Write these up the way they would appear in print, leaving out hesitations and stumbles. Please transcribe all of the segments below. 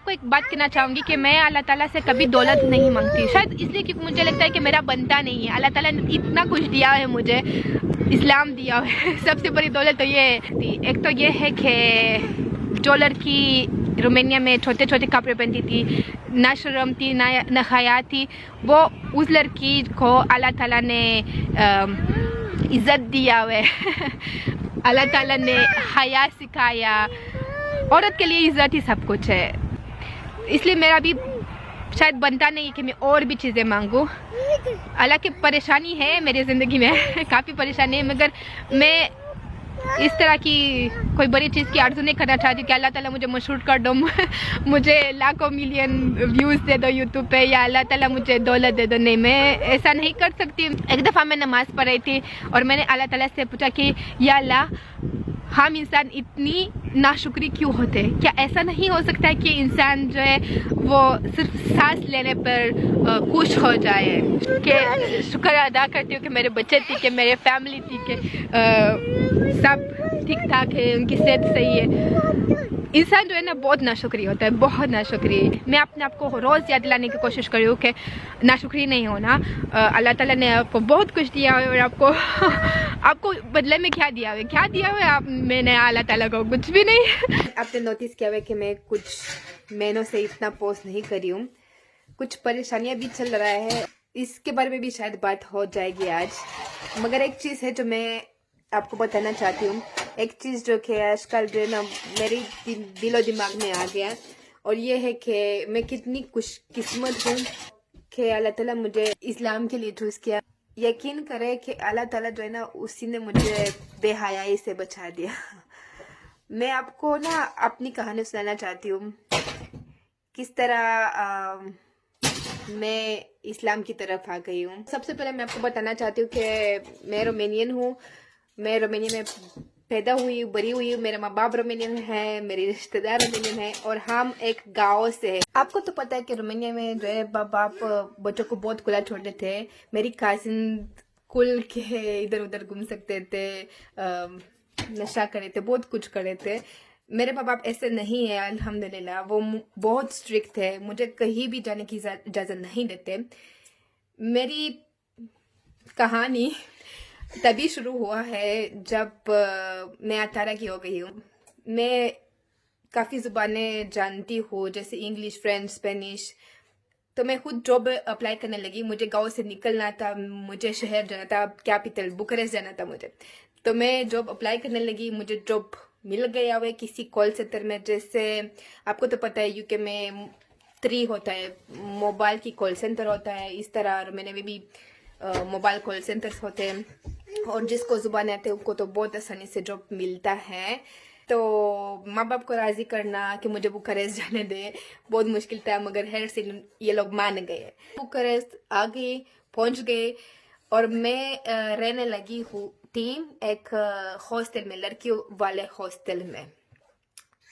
आपको एक बात कहना चाहूँगी कि मैं अल्लाह ताला से कभी दौलत नहीं मांगती, शायद इसलिए क्योंकि मुझे लगता है कि मेरा बनता नहीं है। अल्लाह ताला ने इतना कुछ दिया है मुझे, इस्लाम दिया है। सबसे बड़ी दौलत तो ये थी। एक तो ये है कि जो लड़की रोमानिया में छोटे छोटे कपड़े पहनती थी, ना शर्म थी ना हया थी, वो उस लड़की को अल्लाह ताला ने इज़्ज़त दिया हुआ है। अल्लाह ताला ने हया सिखाया। औरत के लिए इज़्ज़त ही सब कुछ है। इसलिए मेरा भी शायद बनता नहीं है कि मैं और भी चीज़ें मांगूँ। हालांकि परेशानी है मेरी ज़िंदगी में काफ़ी परेशानी है, मगर मैं इस तरह की कोई बड़ी चीज़ की आर्ज़ू नहीं करना चाहती कि अल्लाह ताला मुझे मशहूर कर दो, मुझे लाखों मिलियन व्यूज़ दे दो यूट्यूब पे, या अल्लाह ताला मुझे दौलत दे दो। नहीं, मैं ऐसा नहीं कर सकती। एक दफ़ा मैं नमाज़ पढ़ रही थी और मैंने अल्लाह ताला से पूछा कि या अल्लाह, हम इंसान इतनी नाशुक्री क्यों होते हैं? क्या ऐसा नहीं हो सकता है कि इंसान जो है वो सिर्फ सांस लेने पर खुश हो जाए? कि शुक्र अदा करती हूँ कि मेरे बच्चे थी, कि मेरे फैमिली थी, कि सब ठीक ठाक है, उनकी सेहत सही है। इंसान जो है ना बहुत नाशुक्री होता है, बहुत नाशुक्री। मैं अपने आप को रोज़ याद दिलाने की कोशिश कर रही हूँ कि नाशुक्री नहीं होना। अल्लाह ताला ने आपको बहुत कुछ दिया है और आपको आपको बदले में क्या दिया है आप? मैंने अल्लाह ताला को कुछ भी नहीं। आपने नोटिस किया है कि मैं कुछ महीनों से इतना पोस्ट नहीं कर रही हूँ, कुछ परेशानियाँ भी चल रहा है, इसके बारे में भी शायद बात हो जाएगी आज। मगर एक चीज़ है जो मैं आपको बताना चाहती हूँ, एक चीज़ जो कि आजकल जो है ना मेरी दिलो दिमाग में आ गया, और ये है कि मैं कितनी खुशकिस्मत हूँ कि अल्लाह ताला मुझे इस्लाम के लिए चूज़ किया। यकीन करें कि अल्लाह ताला जो है ना उसी ने मुझे बेहयाई से बचा दिया। मैं आपको ना अपनी कहानी सुनाना चाहती हूँ, किस तरह मैं इस्लाम की तरफ आ गई हूँ। सबसे पहले मैं आपको बताना चाहती हूँ कि मैं रोमानियन हूँ। मैं रोमानिया में पैदा हुई, बड़ी हुई। मेरे माँ बाप रोमानियन है, मेरे रिश्तेदार रोमानियन है, और हम एक गांव से हैं। आपको तो पता है कि रोमानिया में जो है बाप बच्चों को बहुत खुला छोड़ते थे। मेरी काजिन खुल के इधर उधर घूम सकते थे, नशा करे थे, बहुत कुछ करे थे। मेरे माँ बाप ऐसे नहीं है, अल्हम्दुलिल्लाह। वो बहुत स्ट्रिक्ट है, मुझे कहीं भी जाने की इजाज़त नहीं देते। मेरी कहानी तभी शुरू हुआ है जब मैं 18 की हो गई हूँ। मैं काफ़ी ज़ुबानें जानती हूँ, जैसे इंग्लिश, फ्रेंच, स्पेनिश। तो मैं खुद जॉब अप्लाई करने लगी। मुझे गांव से निकलना था, मुझे शहर जाना था, कैपिटल बुखारेस्ट जाना था मुझे। तो मैं जॉब अप्लाई करने लगी, मुझे जॉब मिल गया हुआ किसी कॉल सेंटर में। जैसे आपको तो पता है यूके में 3 होता है, मोबाइल की कॉल सेंटर होता है, इस तरह मैंने भी मोबाइल कॉल सेंटर्स होते हैं, और जिसको जुबान आते हैं उनको तो बहुत आसानी से जॉब मिलता है। तो माँ बाप को राज़ी करना कि मुझे बुखारेस्ट जाने दे बहुत मुश्किल था, मगर खैर से ये लोग मान गए। बुखारेस्ट आ गई, पहुँच गए, और मैं रहने लगी थी एक हॉस्टल में, लड़कियों वाले हॉस्टल में।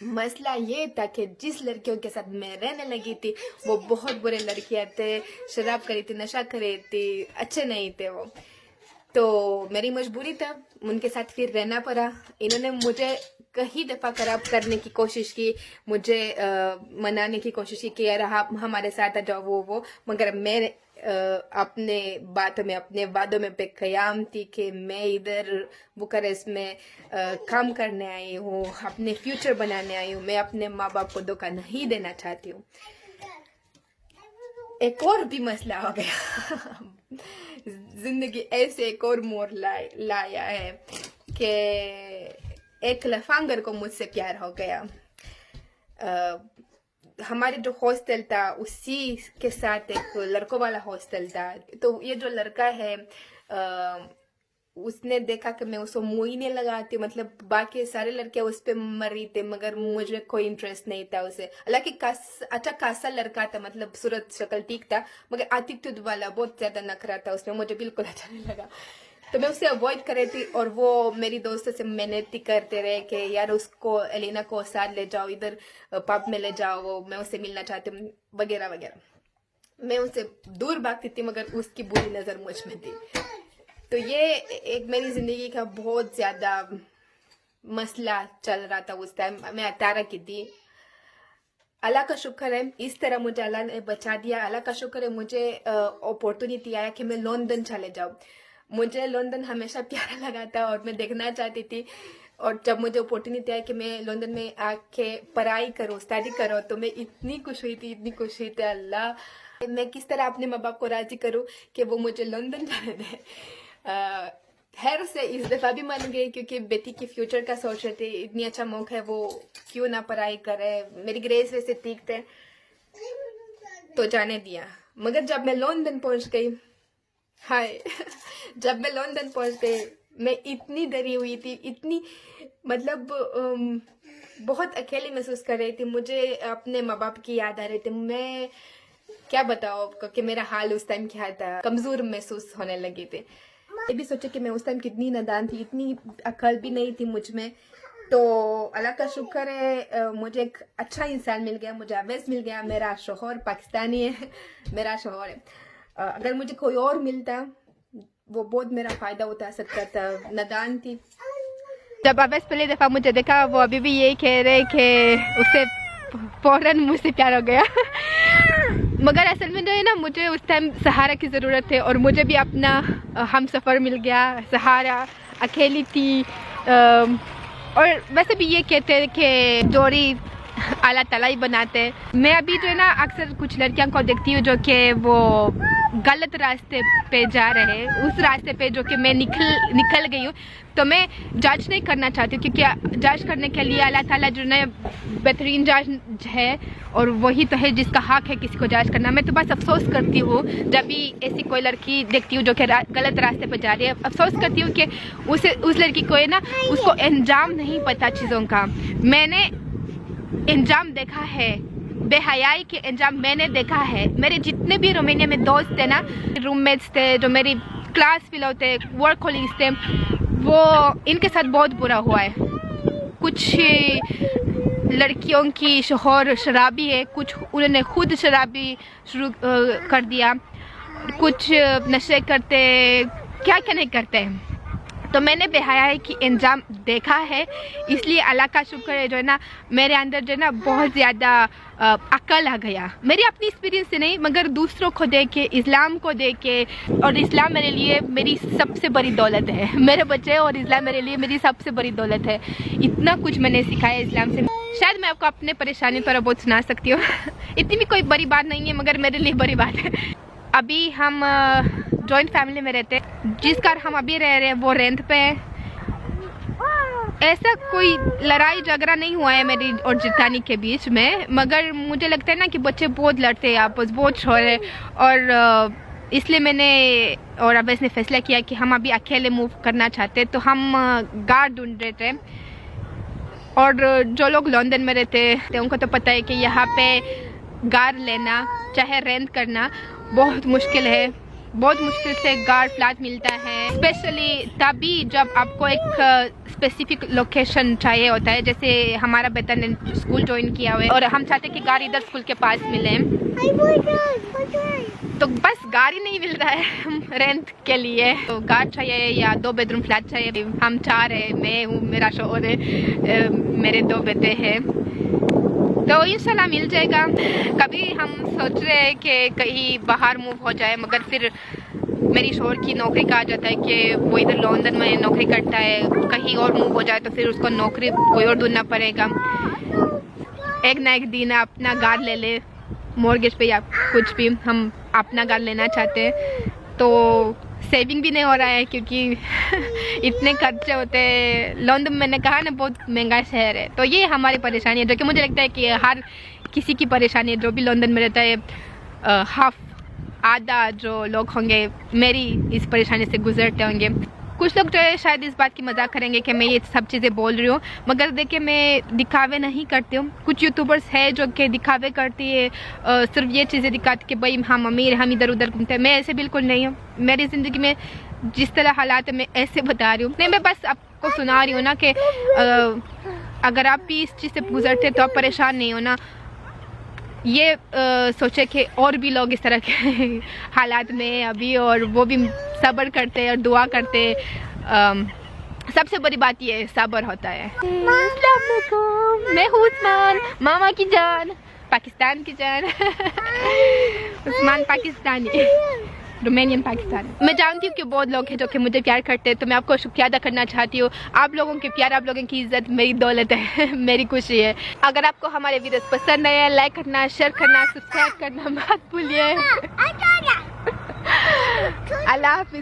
मसला ये था कि जिस लड़कियों के साथ मैं रहने लगी थी वो बहुत बुरे लड़कियां थे, शराब करी थी, नशा करी थी, अच्छे नहीं थे वो। तो मेरी मजबूरी था, उनके साथ फिर रहना पड़ा। इन्होंने मुझे कई दफ़ा खराब करने की कोशिश की, मुझे मनाने की कोशिश की कि यार आप हमारे साथ आ जाओ, वो मगर मैं अपने बातों में, अपने वादों में बेक़याम थी कि मैं इधर बुखारेस्ट में काम करने आई हूँ, अपने फ्यूचर बनाने आई हूँ। मैं अपने माँ बाप को धोखा नहीं देना चाहती हूँ। एक और भी मसला हो गया। जिंदगी ऐसे एक और मोड़ लाया है कि एक लफांगर को मुझसे प्यार हो गया। हमारे जो हॉस्टल था उसी के साथ एक लड़कों वाला हॉस्टल था। तो ये जो लड़का है उसने देखा कि मैं उसको मुँह ही नहीं लगाती, मतलब बाकी सारे लड़के उस पर मरी थे, मगर मुझे कोई इंटरेस्ट नहीं था उसे। हालांकि अच्छा खासा लड़का था, मतलब सूरत शक्ल ठीक था, मगर एटीट्यूड वाला बहुत ज्यादा नखरा था उसमें, मुझे बिल्कुल अच्छा नहीं लगा। तो मैं उसे अवॉइड कर रही थी, और वो मेरी दोस्तों से मेहनत करते रहे कि यार उसको, एलिना को साथ ले जाओ, इधर पब में ले जाओ, वो मैं उससे मिलना चाहती हूँ, वगैरह वगैरह। मैं उससे दूर भागती थी, मगर उसकी बुरी नज़र मुझ में थी। तो ये एक मेरी ज़िंदगी का बहुत ज़्यादा मसला चल रहा था उस टाइम। मैं 18 की थी। अल्लाह का शुक्र है, इस तरह मुझे अल्लाह ने बचा दिया। अल्लाह का शुक्र है मुझे अपॉर्चुनिटी आया कि मैं लंदन चले जाऊँ। मुझे लंदन हमेशा प्यारा लगा था और मैं देखना चाहती थी, और जब मुझे अपॉर्चुनिटी आई कि मैं लंदन में आके पढ़ाई करूँ, स्टडी करूँ, तो मैं इतनी खुश हुई थी, इतनी खुश हुई थी। अल्लाह, मैं किस तरह अपने माँ बाप को राजी करूँ कि वो मुझे लंदन जाने दें। खैर से इस दफ़ा भी मान गई, क्योंकि बेटी के फ्यूचर का सोच रहे थे। इतनी अच्छा मौका है, वो क्यों ना पढ़ाई करे। मेरी ग्रेस वैसे ठीक थे तो जाने दिया। मगर जब मैं लंदन पहुंच गई, हाय जब मैं लंदन पहुंच गई, मैं इतनी डरी हुई थी, इतनी मतलब बहुत अकेली महसूस कर रही थी। मुझे अपने माँ बाप की याद आ रही थी। मैं क्या बताऊँ आपको कि मेरा हाल उस टाइम क्या था। कमज़ोर महसूस होने लगी थी। ये भी सोचे कि मैं उस टाइम कितनी नादान थी, इतनी अकल भी नहीं थी मुझ में। तो अल्लाह का शुक्र है, मुझे एक अच्छा इंसान मिल गया, मुझे अवैस मिल गया। मेरा शोहर पाकिस्तानी है, मेरा शोहर है। अगर मुझे कोई और मिलता, वो बहुत मेरा फ़ायदा उठा सकता था। नादान थी। जब अवैस पहली दफ़ा मुझे देखा, वो अभी भी यही कह रहे कि उसे फौरन मुझसे प्यार हो गया। मगर असल में जो है ना, मुझे उस टाइम सहारा की ज़रूरत है, और मुझे भी अपना हम सफ़र मिल गया। सहारा, अकेली थी। और वैसे भी ये कहते हैं कि जोड़ी अल्लाह ताला ही बनाते हैं। मैं अभी जो है ना, अक्सर कुछ लड़कियों को देखती हूँ जो कि वो गलत रास्ते पे जा रहे हैं, उस रास्ते पे जो कि मैं निकल गई हूँ। तो मैं जज नहीं करना चाहती हूँ, क्योंकि जज करने के लिए अल्लाह ताला जो है बेहतरीन जज है, और वही तो है जिसका हक है किसी को जज करना। मैं तो बस अफसोस करती हूँ जब भी ऐसी कोई लड़की देखती हूँ जो कि गलत रास्ते पर जा रही है। अफसोस करती हूँ कि उस लड़की को है ना, उसको अंजाम नहीं पता चीज़ों का। मैंने अंजाम देखा है, बेहयाई के अंजाम मैंने देखा है। मेरे जितने भी रोमानिया में दोस्त थे ना, रूममेट्स थे, जो मेरी क्लास फेलो थे, वर्क कॉलीग्स थे, वो इनके साथ बहुत बुरा हुआ है। कुछ लड़कियों की शोहर शराबी है, कुछ उन्होंने खुद शराबी शुरू कर दिया, कुछ नशे करते, क्या क्या नहीं करते हैं। तो मैंने बेहयाई की अंजाम देखा है। इसलिए अल्लाह का शुक्र है जो है ना, मेरे अंदर जो है ना बहुत ज़्यादा अकल आ गया। मेरी अपनी एक्सपीरियंस से नहीं, मगर दूसरों को देख के, इस्लाम को देख के। और इस्लाम मेरे लिए मेरी सबसे बड़ी दौलत है। मेरे बच्चे और इस्लाम मेरे लिए मेरी सबसे बड़ी दौलत है। इतना कुछ मैंने सीखा है इस्लाम से। शायद मैं आपको अपने परेशानी थोड़ा बहुत सुना सकती हूँ। इतनी भी कोई बड़ी बात नहीं है, मगर मेरे लिए बड़ी बात है। अभी हम जॉइंट फैमिली में रहते हैं। जिस घर हम अभी रह रहे हैं वो रेंट पे है। ऐसा कोई लड़ाई झगड़ा नहीं हुआ है मेरी और जितानी के बीच में, मगर मुझे लगता है ना कि बच्चे बहुत लड़ते हैं आपस, बहुत शोर है। और इसलिए मैंने और अब इसने फैसला किया कि हम अभी अकेले मूव करना चाहते। तो हम घर ढूंढ रहे थे। और जो लोग लंदन में रहते हैं उनको तो पता है कि यहाँ पे घर लेना, चाहे रेंट करना, बहुत मुश्किल है। बहुत मुश्किल से घर फ्लैट मिलता है, स्पेशली तभी जब आपको एक स्पेसिफिक लोकेशन चाहिए होता है। जैसे हमारा बेटा ने स्कूल ज्वाइन किया हुआ है, और हम चाहते हैं कि घर इधर स्कूल के पास मिले। तो बस गाड़ी नहीं मिल रहा है रेंट के लिए, तो घर चाहिए या 2 बेडरूम फ्लैट चाहिए। हम 4 हैं, मैं हूँ, मेरा शौहर है, मेरे 2 बेटे हैं। तो इंशाल्लाह मिल जाएगा। कभी हम सोच रहे हैं कि कहीं बाहर मूव हो जाए, मगर फिर मेरी शौहर की नौकरी का आ जाता है कि वो इधर लंदन में नौकरी करता है। कहीं और मूव हो जाए तो फिर उसको नौकरी कोई और ढूंढना पड़ेगा। एक ना एक दिन अपना घर ले ले, मॉर्गेज पे या कुछ भी। हम अपना घर लेना चाहते हैं, तो सेविंग भी नहीं हो रहा है, क्योंकि इतने खर्चे होते हैं। लंदन मैंने कहा ना बहुत महंगा शहर है। तो ये हमारी परेशानी है, जो कि मुझे लगता है कि हर किसी की परेशानी है जो भी लंदन में रहता है। आधा जो लोग होंगे मेरी इस परेशानी से गुजरते होंगे। कुछ लोग जो है शायद इस बात की मजाक करेंगे कि मैं ये सब चीज़ें बोल रही हूँ, मगर देखिए मैं दिखावे नहीं करती हूँ। कुछ यूट्यूबर्स है जो कि दिखावे करती है, सिर्फ ये चीज़ें दिखाती कि भाई हम अमीर, हम इधर उधर घूमते हैं। मैं ऐसे बिल्कुल नहीं हूँ। मेरी ज़िंदगी में जिस तरह हालात है मैं ऐसे बता रही हूँ। नहीं, मैं बस आपको सुना रही हूँ ना कि अगर आप भी इस चीज़ से गुजरते तो आप परेशान नहीं हो ना। ये सोचे कि और भी लोग इस तरह के हालात में अभी, और वो भी सब्र करते और दुआ करते। सबसे बड़ी बात ये सब्र होता है। अस्सलाम वालेकुम, मैं हूँ उस्मान, मामा की जान। पाकिस्तान की जान उस्मान पाकिस्तानी, रोमानियन पाकिस्तानी। मैं जानती हूँ कि बहुत लोग हैं जो कि मुझे प्यार करते हैं, तो मैं आपको शुक्रिया अदा करना चाहती हूँ। आप लोगों के प्यार, आप लोगों की इज्जत मेरी दौलत है मेरी खुशी है। अगर आपको हमारे वीडियोस पसंद आए, लाइक करना, शेयर करना, सब्सक्राइब करना मत भूलिए। अल्लाह हाफिज़।